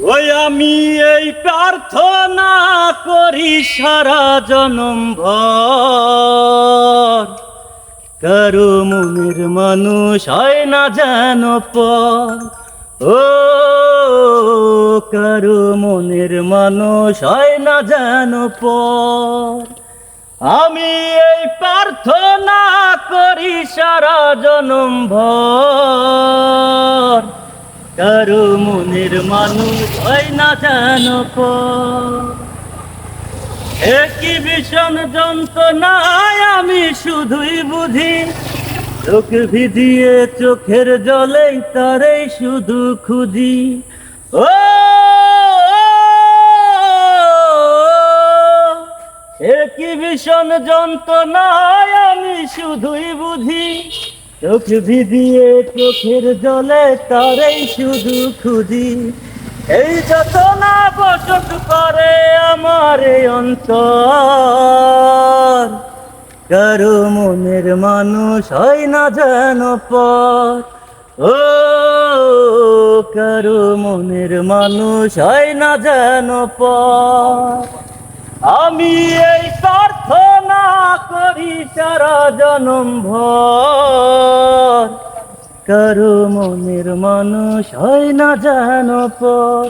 ওই আমি এই প্রার্থনা করি সারা জনম ভর, কারো মনের মানুষ হয় না যেন পর। ও কারো মনের মানুষ হয় না যেন পর। আমি এই প্রার্থনা করি সারা জনম ভর, কারো মনের মানুষ হয় না যেন পর। একই ভীষণ যন্ত্রণায় আমি শুধুই বুঝি, চোখ ভিজিয়ে চোখের জলেই তারেই শুধু খুঁজি। ও একই ভীষণ যন্ত্রণায় আমি শুধুই বুঝি, চোখ ভিজিয়ে চোখের জলে তারেই শুধু খুঁজি। এই যাতনা বসত করে আমার এই অন্তর, কারো মনের মানুষ হয় না যেন পর। ও কারো মনের মানুষ হয় না যেন পর। আমি এই প্রার্থনা করি সারা জনম ভর, কারো মনের মানুষ হয় না যেন পর।